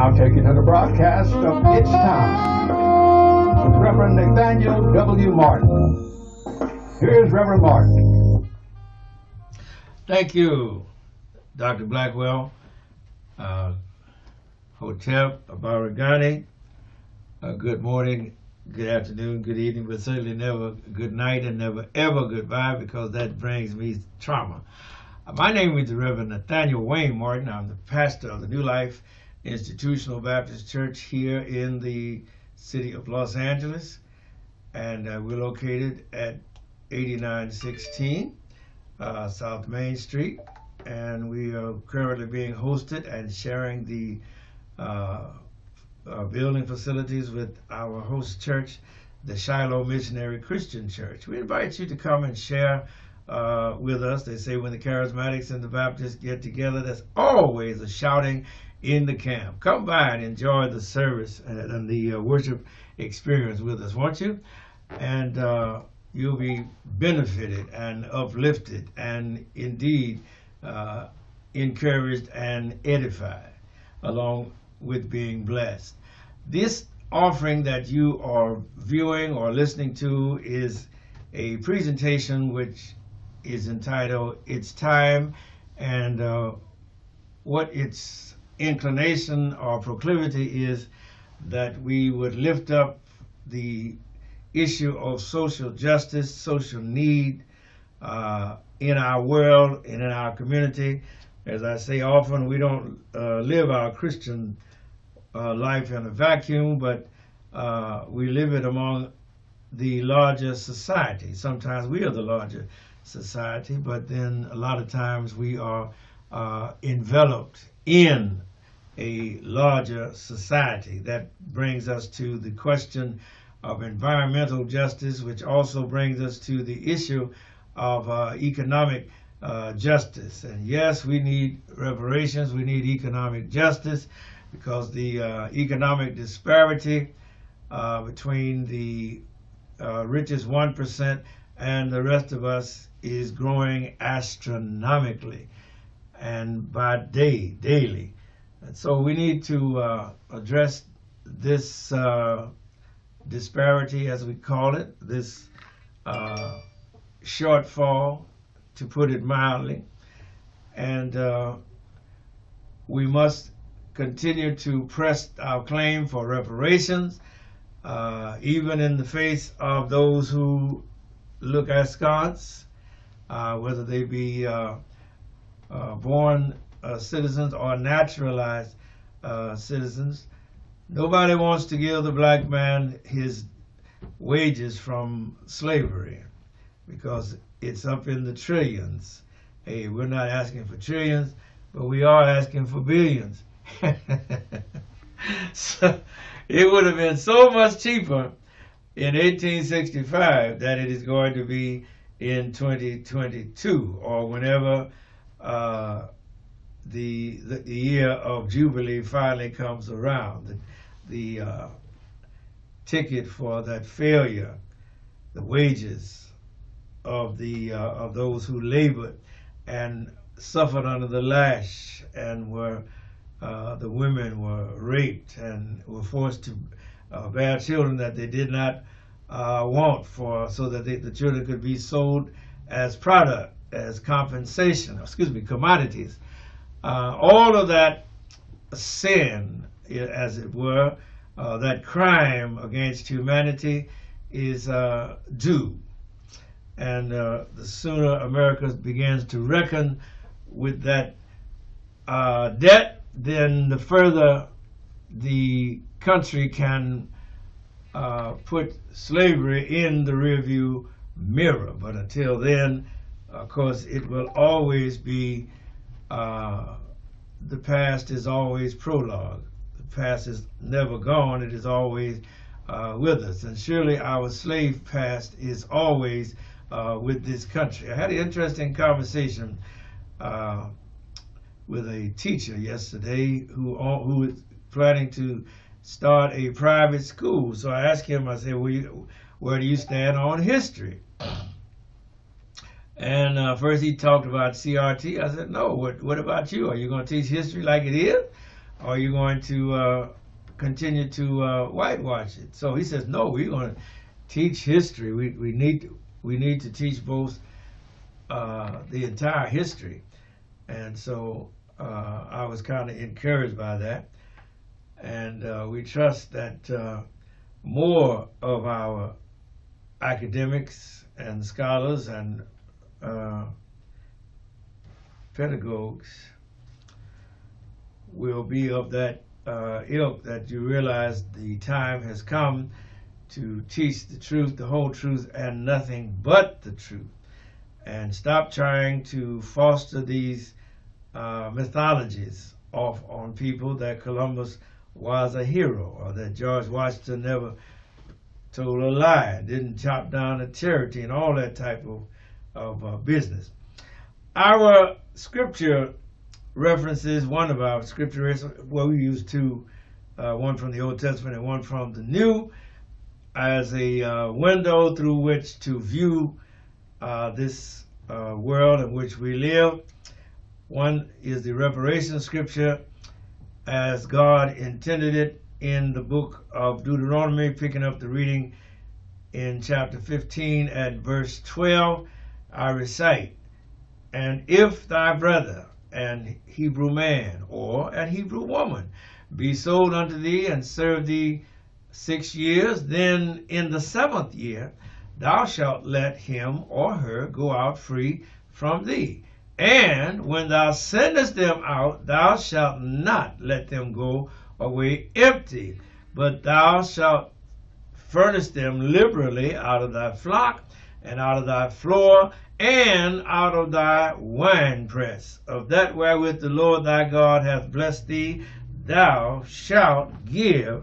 now take you to the broadcast of It's Time with Reverend Nathaniel W. Martin. Here's Reverend Martin. Thank you, Dr. Blackwell, Hotep Abaragani. Good morning, good afternoon, good evening, but certainly never good night and never ever goodbye, because that brings me trauma. My name is the Reverend Nathaniel W. Martin. I'm the pastor of the New Life Institutional Baptist Church here in the city of Los Angeles, and we're located at 8916 South Main Street, and we are currently being hosted and sharing the building facilities with our host church, the Shiloh Missionary Christian Church. We invite you to come and share with us. They say when the charismatics and the Baptists get together, there's always a shouting in the camp. Come by and enjoy the service and the worship experience with us, won't you? And you'll be benefited and uplifted and indeed encouraged and edified, along with being blessed. This offering that you are viewing or listening to is a presentation which is entitled It's Time, and what its inclination or proclivity is that we would lift up the issue of social justice, social need in our world and in our community. As I say often, we don't live our Christian life in a vacuum, but we live it among the larger society. Sometimes we are the larger society, but then a lot of times we are enveloped in a larger society. That brings us to the question of environmental justice, which also brings us to the issue of economic justice. And yes, we need reparations, we need economic justice, because the economic disparity between the richest 1% and the rest of us is growing astronomically, and by daily. And so we need to address this disparity, as we call it, this shortfall, to put it mildly. And we must continue to press our claim for reparations, even in the face of those who look askance, whether they be born citizens or naturalized citizens. Nobody wants to give the black man his wages from slavery, because it's up in the trillions. Hey, we're not asking for trillions, but we are asking for billions. So it would have been so much cheaper in 1865 than it is going to be in 2022, or whenever the year of Jubilee finally comes around. The ticket for that failure, the wages of those who labored and suffered under the lash, and the women were raped and were forced to bear children that they did not want, so that the children could be sold as product, as compensation, commodities. All of that sin, as it were, that crime against humanity is due. And the sooner America begins to reckon with that debt, then the further the country can put slavery in the rearview mirror. But until then, of course, it will always be, the past is always prologue. The past is never gone, it is always with us. And surely our slave past is always with this country. I had an interesting conversation with a teacher yesterday who is planning to start a private school. So I asked him, I said, where do you stand on history? And first he talked about CRT. I said, no, what about you? Are you going to teach history like it is? or are you going to continue to whitewash it? So he says, no, we're going to teach history. We need to teach both the entire history. And so I was kind of encouraged by that. And we trust that more of our academics and scholars and pedagogues will be of that ilk, that you realize the time has come to teach the truth, the whole truth, and nothing but the truth. And stop trying to foster these mythologies off on people, that Columbus was a hero, or that George Washington never told a lie, didn't chop down a Cherokee, and all that type of business. Our scripture references, one of our scripture, well, we use two, one from the Old Testament and one from the New, as a window through which to view this world in which we live. One is the reparation scripture as God intended it in the book of Deuteronomy, picking up the reading in chapter 15 at verse 12. I recite, "And if thy brother, an Hebrew man or an Hebrew woman, be sold unto thee and serve thee 6 years, then in the 7th year thou shalt let him or her go out free from thee. And when thou sendest them out, thou shalt not let them go away empty, but thou shalt furnish them liberally out of thy flock, and out of thy floor, and out of thy winepress. Of that wherewith the Lord thy God hath blessed thee, thou shalt give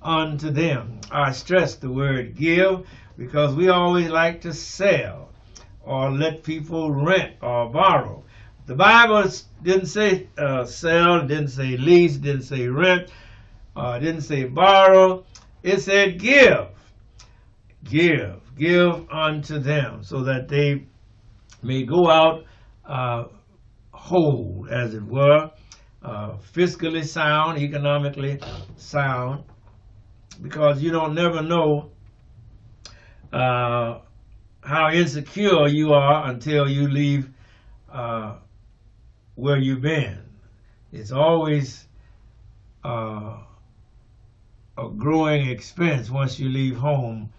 unto them." I stress the word give, because we always like to sell or let people rent or borrow. The Bible didn't say sell, didn't say lease, didn't say rent, didn't say borrow. It said give. Give unto them, so that they may go out whole, as it were, fiscally sound, economically sound, because you don't never know how insecure you are until you leave where you've been. It's always a growing expense once you leave home,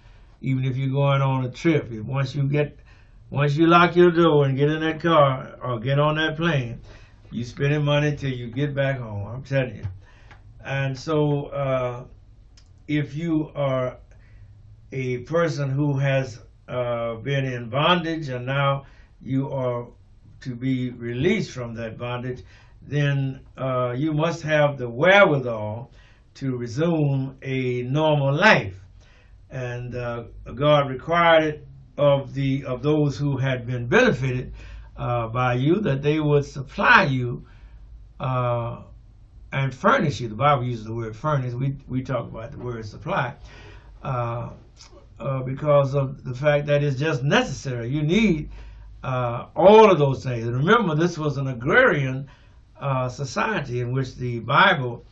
even if you're going on a trip. Once you lock your door and get in that car or get on that plane, you spending money till you get back home, I'm telling you. And so if you are a person who has been in bondage and now you are to be released from that bondage, then you must have the wherewithal to resume a normal life. And God required it of those who had been benefited by you, that they would supply you and furnish you. The Bible uses the word furnish. We talk about the word supply. Because of the fact that it's just necessary. You need all of those things. And remember, this was an agrarian society in which the Bible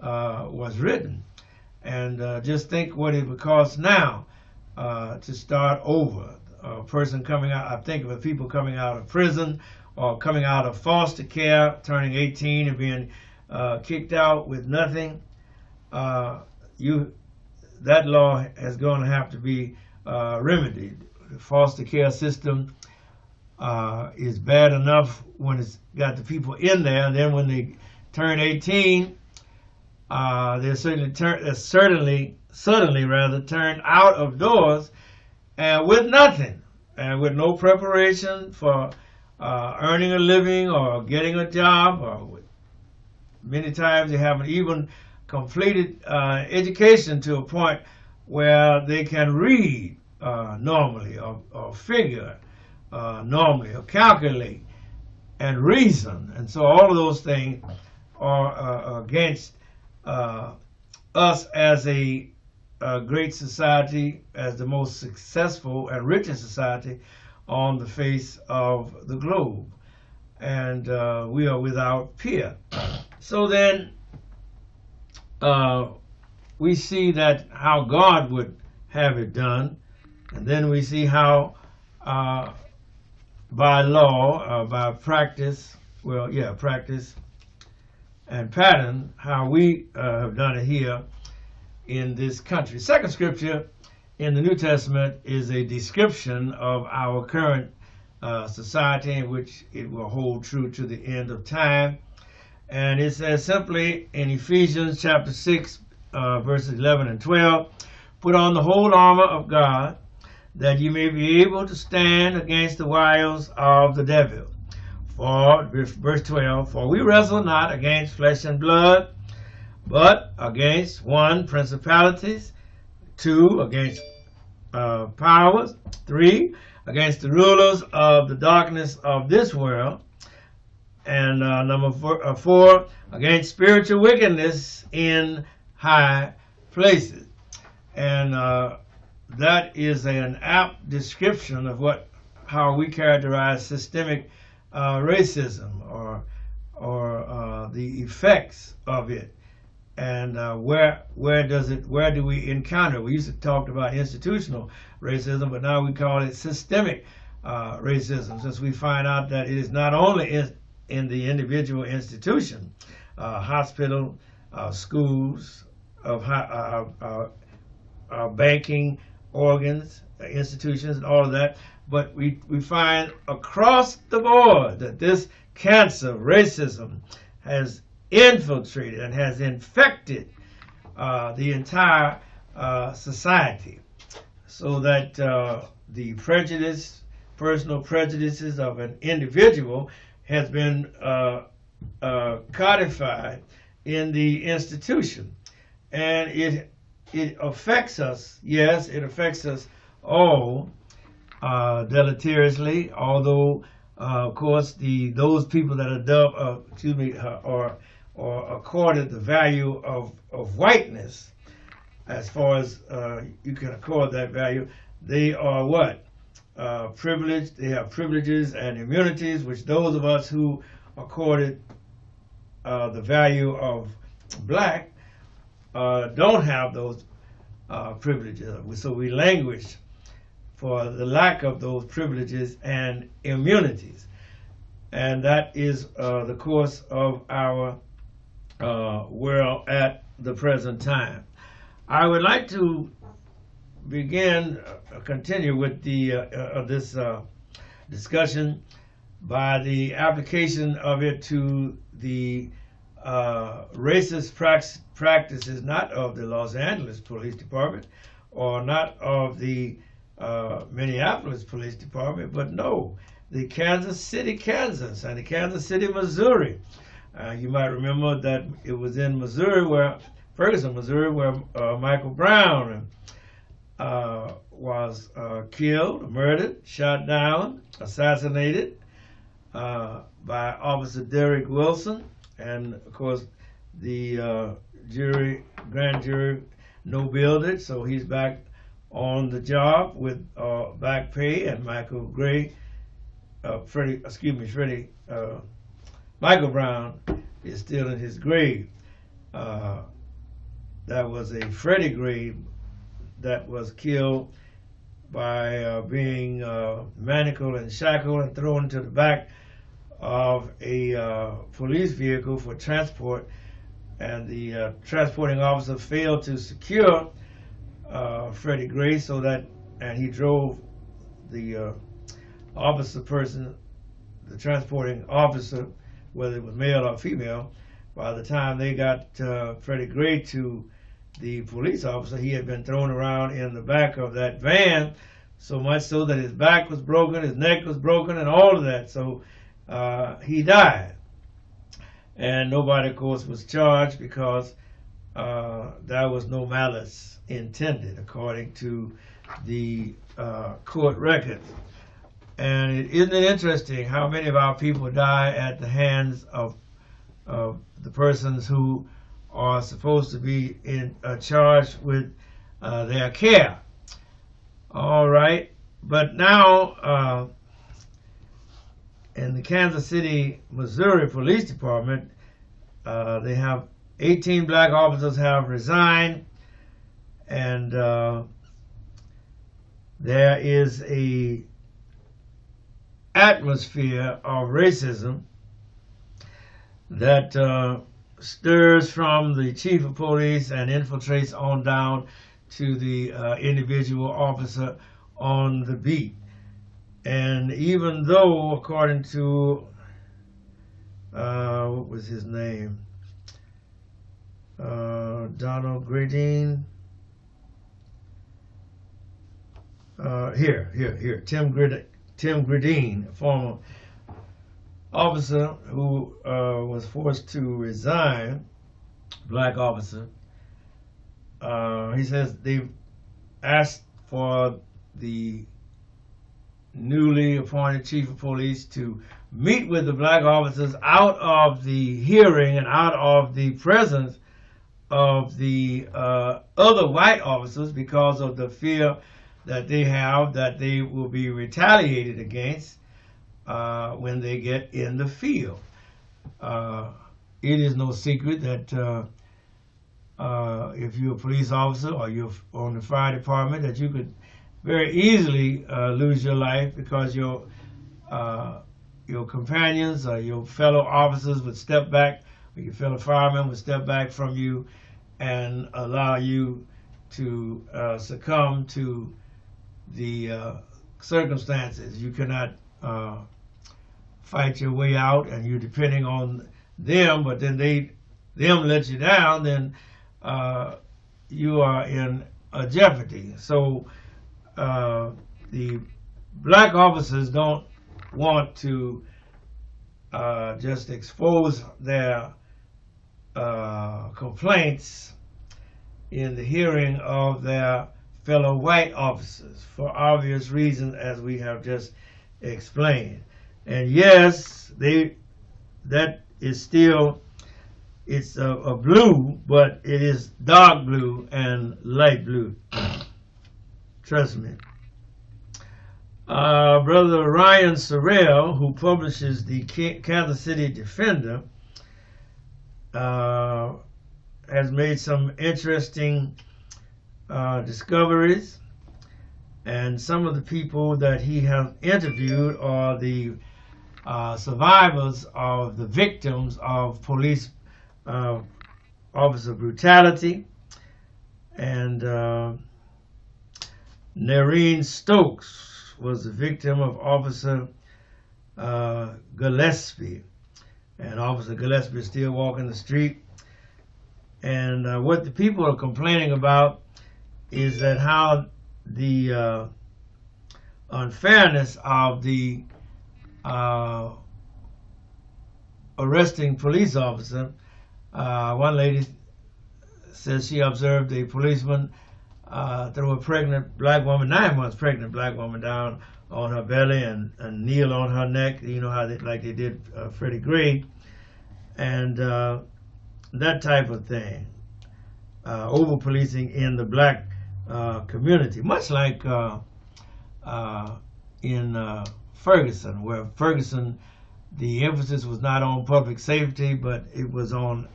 was written. And just think what it would cost now to start over. A person coming out, I think of people coming out of prison or coming out of foster care, turning 18 and being kicked out with nothing. That law is going to have to be remedied. The foster care system is bad enough when it's got the people in there, and then when they turn 18, they're suddenly turned out of doors with nothing, and with no preparation for earning a living or getting a job, or many times they haven't even completed education to a point where they can read normally, or figure normally, or calculate and reason. And so all of those things are against us as a great society, as the most successful and richest society on the face of the globe. And we are without peer. So then we see that how God would have it done, and then we see how by law, by practice, practice and pattern, how we have done it here in this country. Second scripture in the New Testament is a description of our current society, in which it will hold true to the end of time. And it says simply in Ephesians chapter 6, verses 11 and 12, "Put on the whole armor of God, that you may be able to stand against the wiles of the devil. For," verse 12, "for we wrestle not against flesh and blood, but against, 1, principalities, 2, against powers, 3, against the rulers of the darkness of this world, and number 4, against spiritual wickedness in high places." And that is an apt description of how we characterize systemic racism or the effects of it, and where do we encounter? We used to talk about institutional racism, but now we call it systemic racism, since we find out that it is not only in the individual institution, hospital, schools, banking organs, institutions, and all of that, but we find across the board that this cancer, racism, has infiltrated and has infected the entire society, so that the personal prejudices of an individual has been codified in the institution, and it affects us. Yes, it affects us all deleteriously. Although, of course, those people that are accorded the value of whiteness, as far as you can accord that value, they are what? Privileged. They have privileges and immunities, which those of us who accorded the value of black don't have those privileges. So we languish for the lack of those privileges and immunities. And that is the course of our world at the present time. I would like to continue with this discussion by the application of it to the racist practices, not of the Los Angeles Police Department or not of the Minneapolis Police Department, but no, the Kansas City, Kansas, and the Kansas City, Missouri. You might remember that it was in Ferguson, Missouri, where Michael Brown was killed, murdered, shot down, assassinated by Officer Derek Wilson. And of course, the grand jury no-billed it, so he's back on the job with back pay. And Michael Brown is still in his grave. That was a Freddie Gray that was killed by being manacled and shackled and thrown into the back of a police vehicle for transport, and the transporting officer failed to secure Freddie Gray, and he drove the the transporting officer, whether it was male or female. By the time they got Freddie Gray to the police officer, he had been thrown around in the back of that van, so much so that his back was broken, his neck was broken, and all of that. So he died. And nobody, of course, was charged because there was no malice intended, according to the court records. And isn't it interesting how many of our people die at the hands of the persons who are supposed to be charged with their care? All right, but now in the Kansas City, Missouri Police Department, they have 18 black officers have resigned, and there is a atmosphere of racism that stirs from the chief of police and infiltrates on down to the individual officer on the beat. And even though, according to what was his name, Donald Gradine, Tim Gradine, a former officer who was forced to resign, black officer. He says they've asked for the newly appointed chief of police to meet with the black officers out of the hearing and out of the presence of the other white officers, because of the fear that they have that they will be retaliated against when they get in the field. It is no secret that if you're a police officer or you're on the fire department, that you could very easily lose your life because your companions or your fellow officers would step back, or your fellow firemen would step back from you and allow you to succumb to the circumstances. You cannot fight your way out, and you're depending on them, but then them let you down, then you are in a jeopardy. So the black officers don't want to just expose their complaints in the hearing of their fellow white officers for obvious reasons, as we have just explained. And yes, that is still, it's a blue, but it is dark blue and light blue. Trust me. Brother Ryan Sorrell, who publishes the Kansas City Defender, has made some interesting discoveries, and some of the people that he has interviewed are the survivors of the victims of police officer brutality. And Nareen Stokes was the victim of Officer Gillespie, and Officer Gillespie is still walking the street. And what the people are complaining about is that how the unfairness of the arresting police officer. One lady says she observed a policeman throw a pregnant black woman, 9 months pregnant black woman, down on her belly and kneel on her neck, you know, how they, like they did Freddie Gray, and that type of thing. Over policing in the black community, much like in Ferguson, where Ferguson, the emphasis was not on public safety, but it was on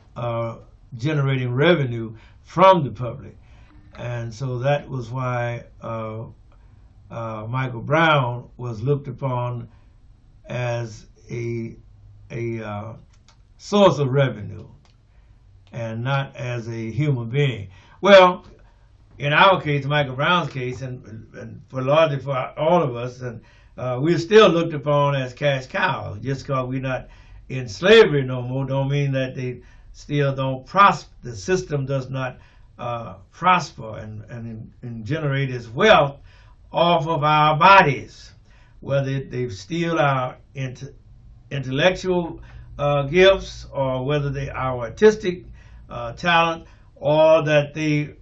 generating revenue from the public. And so that was why Michael Brown was looked upon as a source of revenue and not as a human being. Well, in our case, Michael Brown's case, and for largely for all of us, and we're still looked upon as cash cows. Just because we're not in slavery no more don't mean that they still don't prosper. The system does not prosper and generate its wealth off of our bodies, whether they steal our intellectual gifts, or whether they our artistic talent, or that they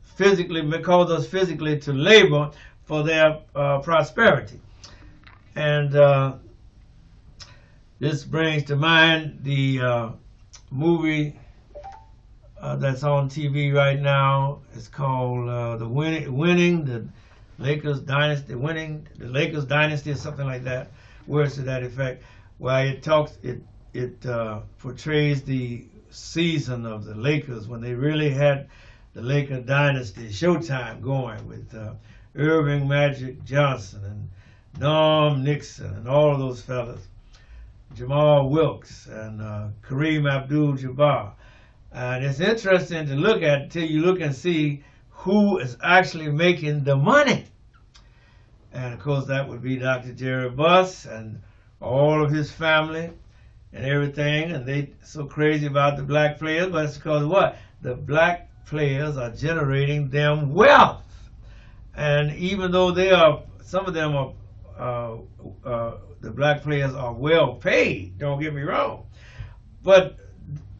physically cause us physically to labor for their prosperity. And this brings to mind the movie that's on TV right now. It's called The Winning, the Lakers Dynasty, Winning the Lakers Dynasty, or something like that. Words to that effect. Where it talks, it portrays the season of the Lakers when they really had the Laker dynasty, Showtime, going with Irving Magic Johnson and Norm Nixon and all of those fellas, Jamal Wilkes and Kareem Abdul-Jabbar. And it's interesting to look at until you look and see who is actually making the money. And of course that would be Dr. Jerry Buss and all of his family and everything. And they so crazy about the black players, but it's because what? The black players are generating them wealth. And even though they are, some of them are, the black players are well paid, don't get me wrong. But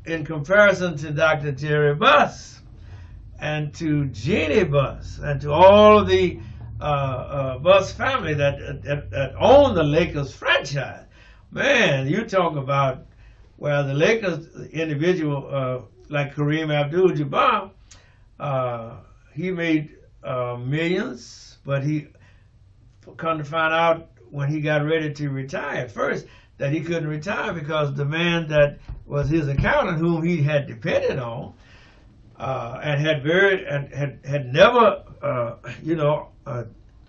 in comparison to Dr. Jerry Buss and to Jeannie Buss and to all of the Buss family that own the Lakers franchise, man, you talk about, well, the Lakers individual like Kareem Abdul-Jabbar, he made millions, but he come to find out when he got ready to retire at first that he couldn't retire because the man that was his accountant, whom he had depended on, and had never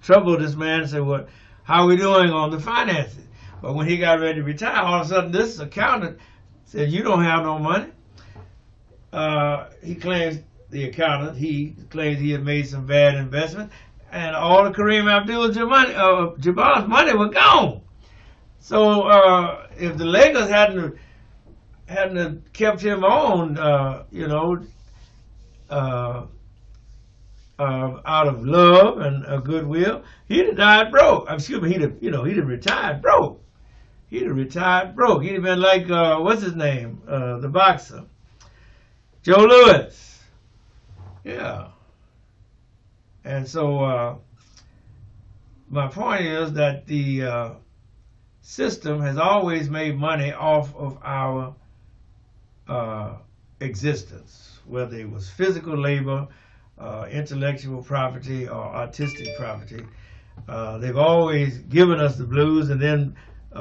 troubled this man and said, "Well, how are we doing on the finances?" But when he got ready to retire, all of a sudden this accountant said, "You don't have no money." He claims, the accountant, he claims he had made some bad investment, and all of Kareem Abdul-Jabbar's money was gone. So if the Lakers hadn't kept him on, out of love and goodwill, he'd have died broke. Excuse me, he'd have retired broke. He'd have retired broke. He'd have been like what's his name, the boxer, Joe Louis. Yeah. And so my point is that the system has always made money off of our existence, whether it was physical labor, intellectual property, or artistic property. They've always given us the blues and then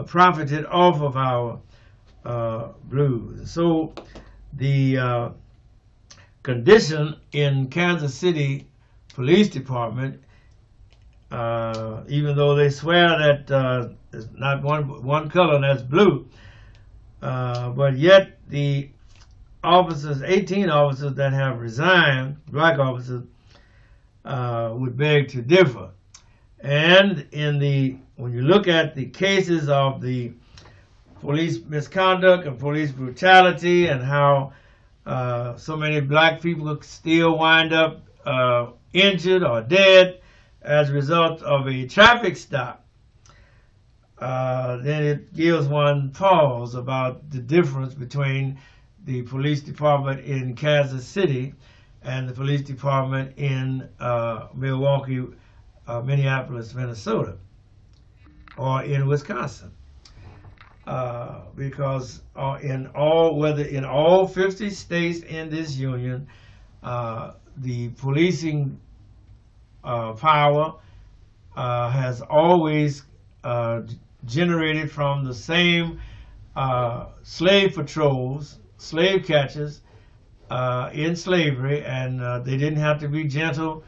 profited off of our blues. So the condition in Kansas City Police Department, even though they swear that it's not one color and that's blue, but yet the officers, 18 officers that have resigned, black officers, would beg to differ. And when you look at the cases of the police misconduct and police brutality and how so many black people still wind up injured or dead as a result of a traffic stop, then it gives one pause about the difference between the police department in Kansas City and the police department in Milwaukee, Minneapolis, Minnesota, or in Wisconsin. Because in all 50 states in this union, the policing power has always generated from the same slave patrols, slave catchers in slavery, and they didn't have to be gentle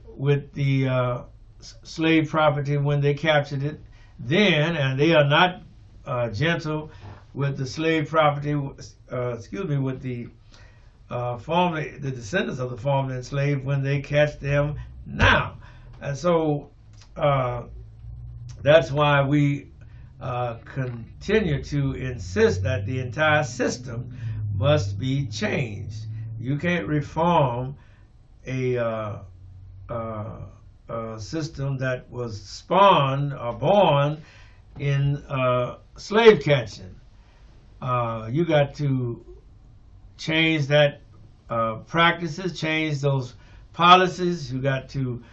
with the slave property when they captured it then, and they are not gentle with the slave property, with the the descendants of the formerly enslaved when they catch them now. And so that's why we continue to insist that the entire system must be changed. You can't reform a system that was spawned or born in slave catching. You got to change that practices, change those policies. You got to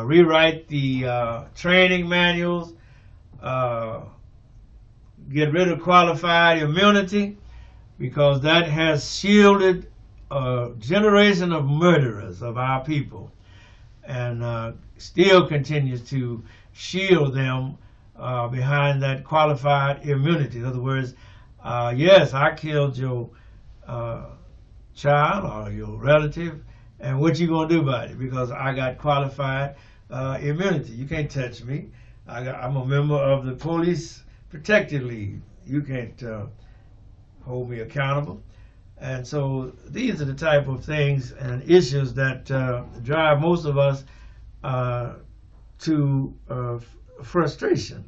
rewrite the training manuals, get rid of qualified immunity, because that has shielded a generation of murderers of our people, and still continues to shield them behind that qualified immunity. In other words, yes, I killed Joe child or your relative, and what you gonna do about it? Because I got qualified immunity. You can't touch me. I'm a member of the Police Protective League. You can't hold me accountable. And so these are the type of things and issues that drive most of us to frustration,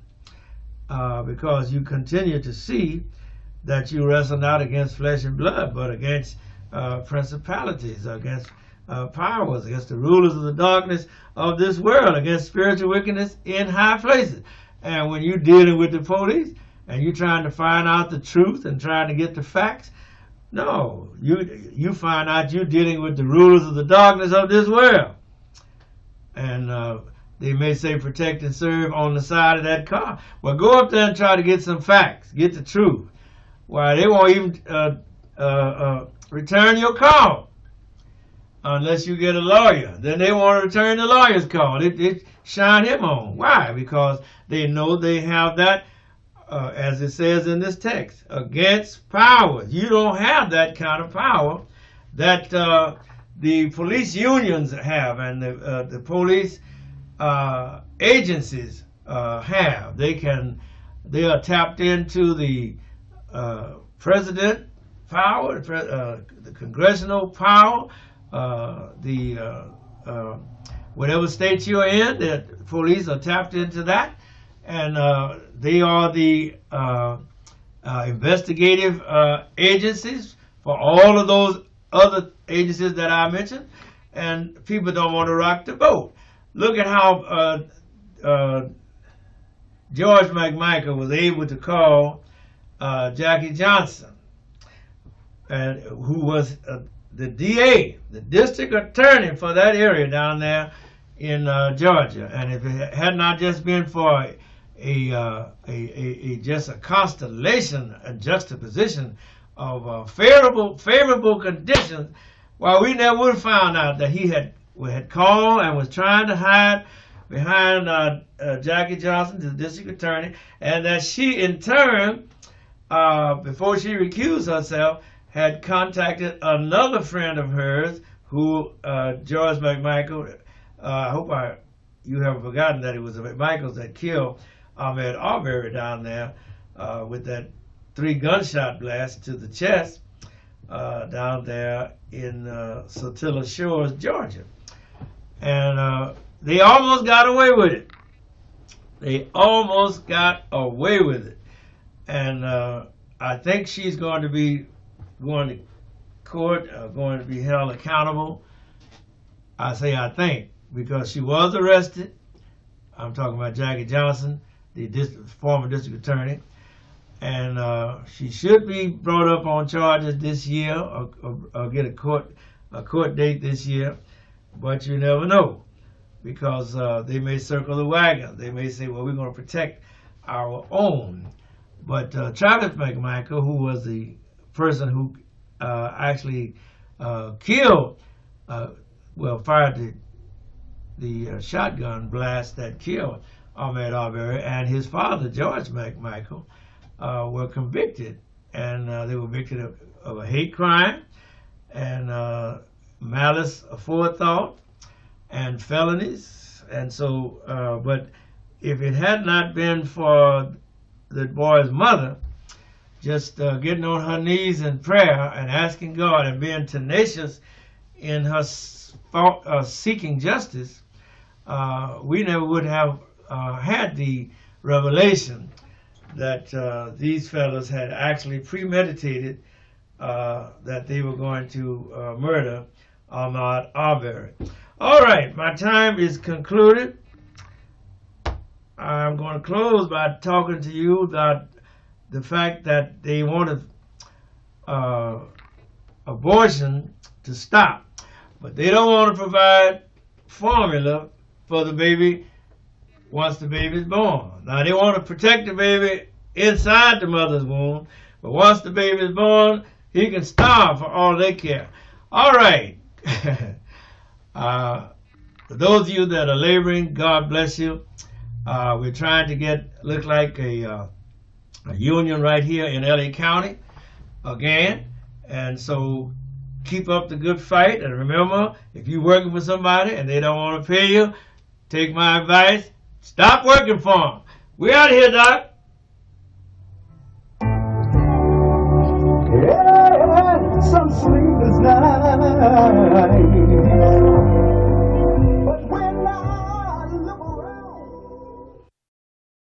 because you continue to see that you wrestle not against flesh and blood, but against principalities, against powers, against the rulers of the darkness of this world, against spiritual wickedness in high places. And when you're dealing with the police and you're trying to find out the truth and trying to get the facts, no, you find out you're dealing with the rulers of the darkness of this world. And they may say protect and serve on the side of that car. Well, go up there and try to get some facts, get the truth. Why, they won't even return your call unless you get a lawyer. Then they want to return the lawyer's call. They shine him on. Why? Because they know they have that, as it says in this text, against powers. You don't have that kind of power that the police unions have and the police agencies have. They are tapped into the president power, the congressional power, whatever state you're in, the police are tapped into that, and they are the investigative agencies for all of those other agencies that I mentioned, and people don't want to rock the boat. Look at how George McMichael was able to call Jackie Johnson, and who was the DA, the district attorney for that area down there in Georgia. And if it had not just been for just a constellation, a juxtaposition of favorable conditions, well, we never would have found out that he had called and was trying to hide behind Jackie Johnson, the district attorney, and that she in turn, before she recused herself, had contacted another friend of hers, who George McMichael. I hope you haven't forgotten that it was the McMichaels that killed Ahmaud Arbery down there with that 3 gunshot blast to the chest down there in Satilla Shores, Georgia. And they almost got away with it. They almost got away with it. And I think she's going to be going to court, going to be held accountable. I say I think, because she was arrested. I'm talking about Jackie Johnson, the former district attorney. And she should be brought up on charges this year, or get a court date this year. But you never know, because they may circle the wagon. They may say, well, we're going to protect our own. But Travis McMichael, who was the person who actually killed, fired the shotgun blast that killed Ahmaud Arbery, and his father, George McMichael, were convicted. And they were convicted of a hate crime and malice aforethought and felonies. And so, but if it had not been for the boy's mother just getting on her knees in prayer and asking God and being tenacious in her seeking justice, we never would have had the revelation that these fellows had actually premeditated that they were going to murder Ahmaud Arbery. All right, my time is concluded. I'm going to close by talking to you about the fact that they wanted abortion to stop, but they don't want to provide formula for the baby once the baby is born. Now, they want to protect the baby inside the mother's womb, but once the baby is born, he can starve for all they care. All right. For those of you that are laboring, God bless you. We're trying to look like a union right here in LA County again. And so keep up the good fight. And remember, if you're working for somebody and they don't want to pay you, take my advice. Stop working for them. We're out of here, Doc. Yeah, some sleepless night.